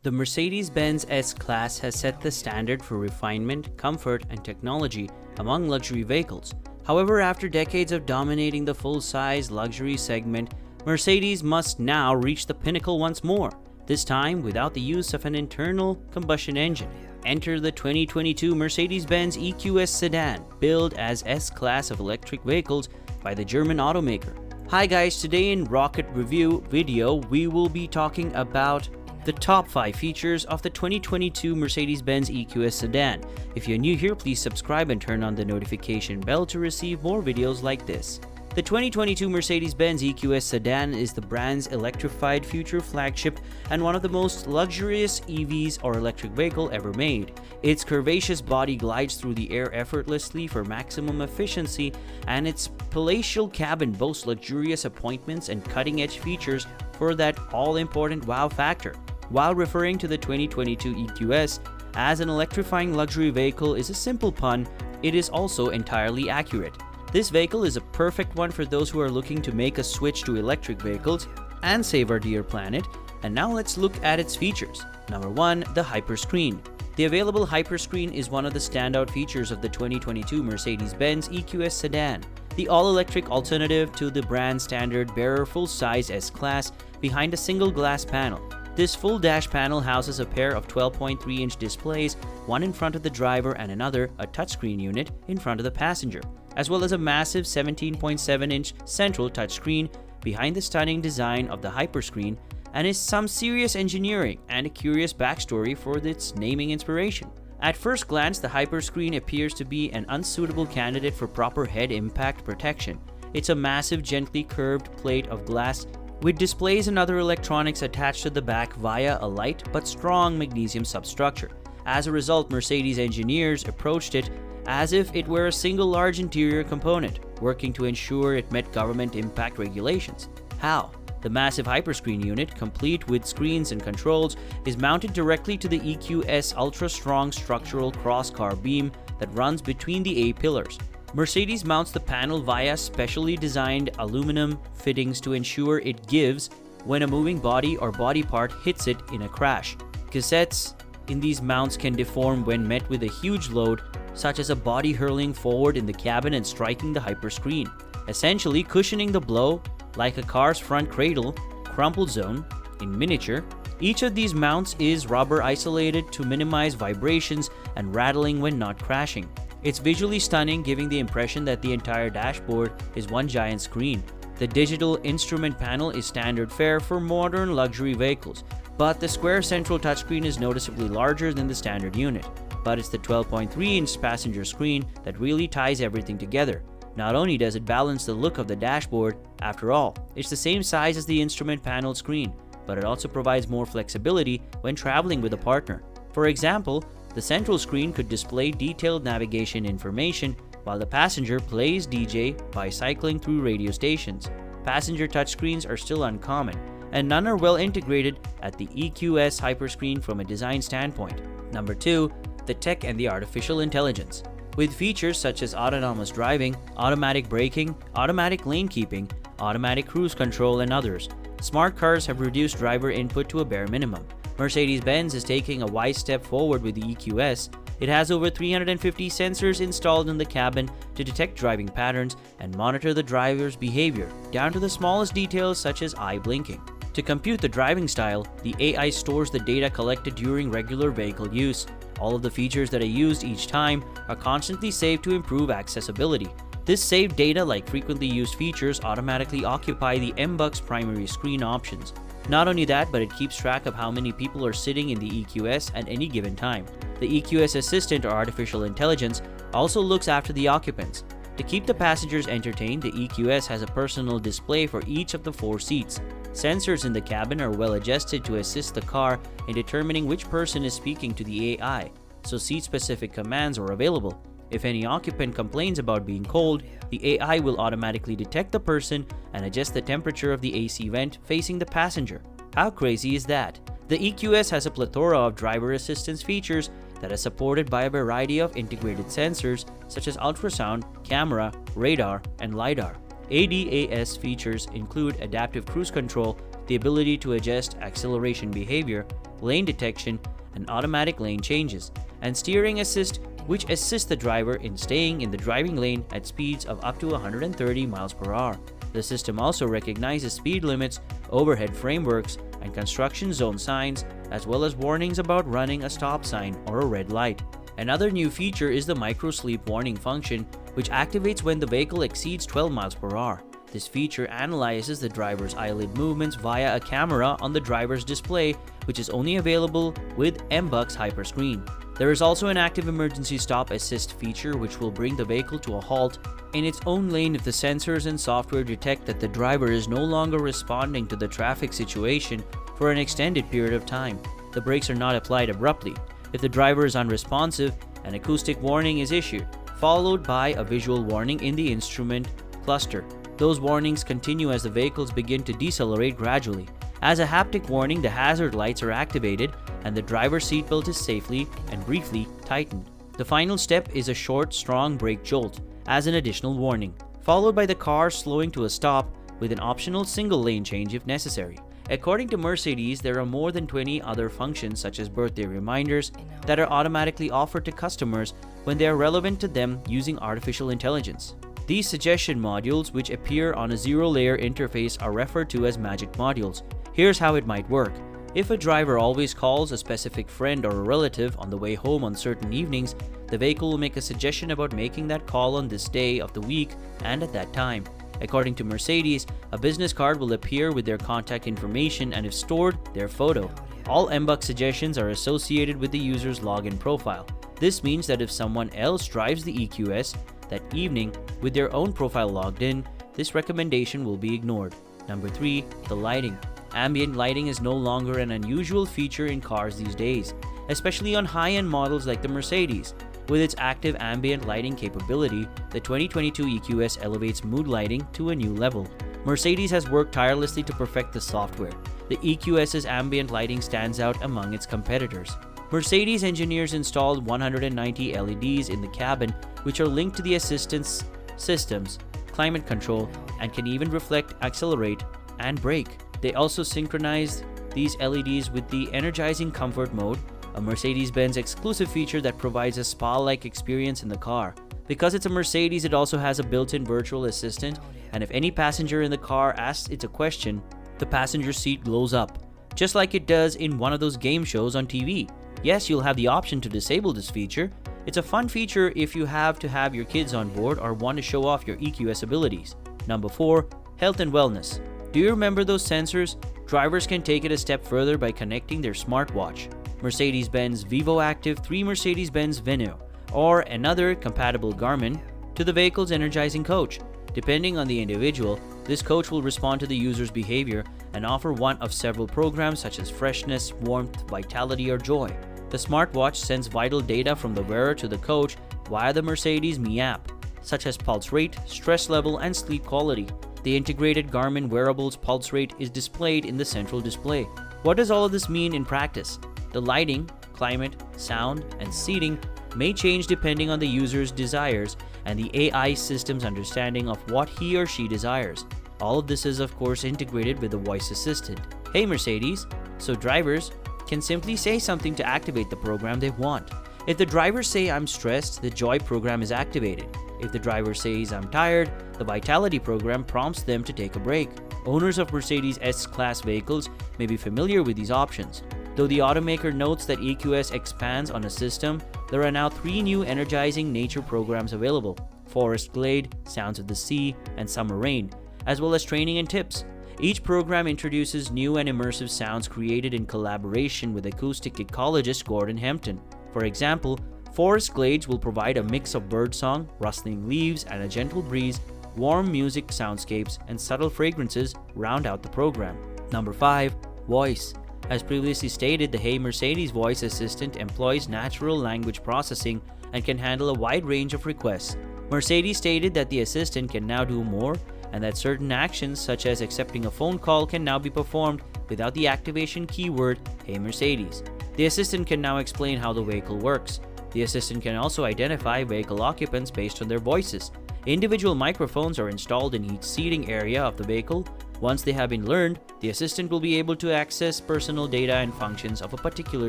The Mercedes-Benz S-Class has set the standard for refinement, comfort, and technology among luxury vehicles. However, after decades of dominating the full-size luxury segment, Mercedes must now reach the pinnacle once more, this time without the use of an internal combustion engine. Enter the 2022 Mercedes-Benz EQS Sedan, billed as S-Class of electric vehicles by the German automaker. Hi guys, today in Rocket Review video, we will be talking about the top 5 features of the 2022 Mercedes-Benz EQS Sedan. If you're new here, please subscribe and turn on the notification bell to receive more videos like this. The 2022 Mercedes-Benz EQS Sedan is the brand's electrified future flagship and one of the most luxurious EVs or electric vehicle ever made. Its curvaceous body glides through the air effortlessly for maximum efficiency, and its palatial cabin boasts luxurious appointments and cutting-edge features for that all-important wow factor. While referring to the 2022 EQS as an electrifying luxury vehicle is a simple pun, it is also entirely accurate. This vehicle is a perfect one for those who are looking to make a switch to electric vehicles and save our dear planet. And now let's look at its features. Number 1. The Hyperscreen. The available Hyperscreen is one of the standout features of the 2022 Mercedes-Benz EQS Sedan, the all-electric alternative to the brand standard bearer full-size S-Class behind a single glass panel. This full dash panel houses a pair of 12.3-inch displays, one in front of the driver and another, a touchscreen unit, in front of the passenger, as well as a massive 17.7-inch central touchscreen behind the stunning design of the Hyperscreen, and is some serious engineering and a curious backstory for its naming inspiration. At first glance, the Hyperscreen appears to be an unsuitable candidate for proper head impact protection. It's a massive, gently curved plate of glass with displays and other electronics attached to the back via a light but strong magnesium substructure. As a result, Mercedes engineers approached it as if it were a single large interior component, working to ensure it met government impact regulations. How? The massive Hyperscreen unit, complete with screens and controls, is mounted directly to the EQS ultra-strong structural cross-car beam that runs between the A-pillars. Mercedes mounts the panel via specially designed aluminum fittings to ensure it gives when a moving body or body part hits it in a crash. Cassettes in these mounts can deform when met with a huge load, such as a body hurling forward in the cabin and striking the Hyperscreen, essentially cushioning the blow like a car's front cradle crumple zone in miniature. Each of these mounts is rubber isolated to minimize vibrations and rattling when not crashing. It's visually stunning, giving the impression that the entire dashboard is one giant screen. The digital instrument panel is standard fare for modern luxury vehicles, but the square central touchscreen is noticeably larger than the standard unit. But it's the 12.3-inch passenger screen that really ties everything together. Not only does it balance the look of the dashboard, after all, it's the same size as the instrument panel screen, but it also provides more flexibility when traveling with a partner. For example, the central screen could display detailed navigation information while the passenger plays DJ by cycling through radio stations. Passenger touchscreens are still uncommon, and none are well integrated at the EQS Hyperscreen from a design standpoint. Number 2. The tech and the artificial intelligence. With features such as autonomous driving, automatic braking, automatic lane keeping, automatic cruise control, and others, smart cars have reduced driver input to a bare minimum. Mercedes-Benz is taking a wise step forward with the EQS. It has over 350 sensors installed in the cabin to detect driving patterns and monitor the driver's behavior, down to the smallest details such as eye blinking. To compute the driving style, the AI stores the data collected during regular vehicle use. All of the features that are used each time are constantly saved to improve accessibility. This saved data, like frequently used features, automatically occupy the MBUX primary screen options. Not only that, but it keeps track of how many people are sitting in the EQS at any given time. The EQS Assistant, or artificial intelligence, also looks after the occupants. To keep the passengers entertained, the EQS has a personal display for each of the 4 seats. Sensors in the cabin are well adjusted to assist the car in determining which person is speaking to the AI, so seat-specific commands are available. If any occupant complains about being cold, the AI will automatically detect the person and adjust the temperature of the AC vent facing the passenger. How crazy is that? The EQS has a plethora of driver assistance features that are supported by a variety of integrated sensors such as ultrasound, camera, radar, and LiDAR. ADAS features include adaptive cruise control, the ability to adjust acceleration behavior, lane detection, and automatic lane changes, and steering assist, which assists the driver in staying in the driving lane at speeds of up to 130 miles per hour. The system also recognizes speed limits, overhead frameworks, and construction zone signs, as well as warnings about running a stop sign or a red light. Another new feature is the micro sleep warning function, which activates when the vehicle exceeds 12 miles per hour. This feature analyzes the driver's eyelid movements via a camera on the driver's display, which is only available with MBUX Hyperscreen. There is also an active emergency stop assist feature, which will bring the vehicle to a halt in its own lane if the sensors and software detect that the driver is no longer responding to the traffic situation for an extended period of time. The brakes are not applied abruptly. If the driver is unresponsive, an acoustic warning is issued, followed by a visual warning in the instrument cluster. Those warnings continue as the vehicles begin to decelerate gradually. As a haptic warning, the hazard lights are activated and the driver's seatbelt is safely and briefly tightened. The final step is a short, strong brake jolt as an additional warning, followed by the car slowing to a stop with an optional single lane change if necessary. According to Mercedes, there are more than 20 other functions such as birthday reminders that are automatically offered to customers when they are relevant to them using artificial intelligence. These suggestion modules, which appear on a zero-layer interface, are referred to as magic modules. Here's how it might work. If a driver always calls a specific friend or a relative on the way home on certain evenings, the vehicle will make a suggestion about making that call on this day of the week and at that time. According to Mercedes, a business card will appear with their contact information and, if stored, their photo. All MBUX suggestions are associated with the user's login profile. This means that if someone else drives the EQS that evening with their own profile logged in, this recommendation will be ignored. Number 3. The lighting. Ambient lighting is no longer an unusual feature in cars these days, especially on high-end models like the Mercedes. With its active ambient lighting capability, the 2022 EQS elevates mood lighting to a new level. Mercedes has worked tirelessly to perfect the software. The EQS's ambient lighting stands out among its competitors. Mercedes engineers installed 190 LEDs in the cabin, which are linked to the assistance systems, climate control, and can even reflect, accelerate, and brake. They also synchronized these LEDs with the energizing comfort mode, a Mercedes-Benz exclusive feature that provides a spa-like experience in the car. Because it's a Mercedes, it also has a built-in virtual assistant, and if any passenger in the car asks it a question, the passenger seat glows up, just like it does in one of those game shows on TV. Yes, you'll have the option to disable this feature. It's a fun feature if you have to have your kids on board or want to show off your EQS abilities. Number 4. Health and wellness. Do you remember those sensors? Drivers can take it a step further by connecting their smartwatch, Mercedes-Benz Vivo Active 3 Mercedes-Benz Venue, or another compatible Garmin, to the vehicle's energizing coach. Depending on the individual, this coach will respond to the user's behavior and offer one of several programs such as freshness, warmth, vitality, or joy. The smartwatch sends vital data from the wearer to the coach via the Mercedes Me app, such as pulse rate, stress level, and sleep quality. The integrated Garmin wearables pulse rate is displayed in the central display. What does all of this mean in practice? The lighting, climate, sound, and seating may change depending on the user's desires and the AI system's understanding of what he or she desires. All of this is of course integrated with the voice assistant. Hey Mercedes, so drivers can simply say something to activate the program they want. If the drivers say I'm stressed, the Joy program is activated. If the driver says I'm tired, the Vitality program prompts them to take a break. Owners of Mercedes S-Class vehicles may be familiar with these options. Though the automaker notes that EQS expands on a system, there are now 3 new energizing nature programs available: Forest Glade, Sounds of the Sea, and Summer Rain, as well as training and tips. Each program introduces new and immersive sounds created in collaboration with acoustic ecologist Gordon Hempton. For example, Forest Glades will provide a mix of birdsong, rustling leaves, and a gentle breeze. Warm music soundscapes and subtle fragrances round out the program. Number 5. Voice. As previously stated, the Hey Mercedes voice assistant employs natural language processing and can handle a wide range of requests. Mercedes stated that the assistant can now do more, and that certain actions such as accepting a phone call can now be performed without the activation keyword Hey Mercedes. The assistant can now explain how the vehicle works. The assistant can also identify vehicle occupants based on their voices. Individual microphones are installed in each seating area of the vehicle, Once they have been learned, the assistant will be able to access personal data and functions of a particular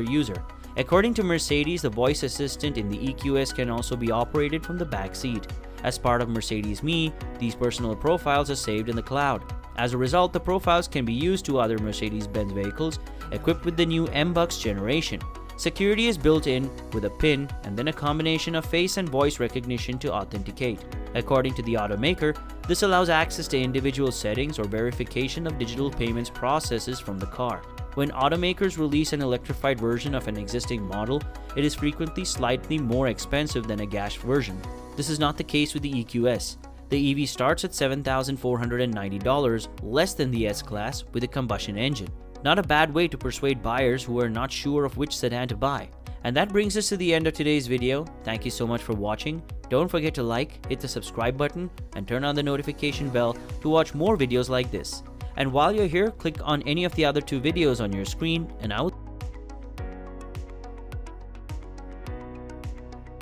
user. According to Mercedes, the voice assistant in the EQS can also be operated from the back seat. As part of Mercedes Me, these personal profiles are saved in the cloud. As a result, the profiles can be used to other Mercedes-Benz vehicles equipped with the new MBUX generation. Security is built in with a PIN and then a combination of face and voice recognition to authenticate. According to the automaker, this allows access to individual settings or verification of digital payments processes from the car. When automakers release an electrified version of an existing model, it is frequently slightly more expensive than a gas version. This is not the case with the EQS. The EV starts at $7,490, less than the S-Class with a combustion engine. Not a bad way to persuade buyers who are not sure of which sedan to buy. And that brings us to the end of today's video. Thank you so much for watching. Don't forget to like, hit the subscribe button, and turn on the notification bell to watch more videos like this. And while you're here, click on any of the other two videos on your screen, and I will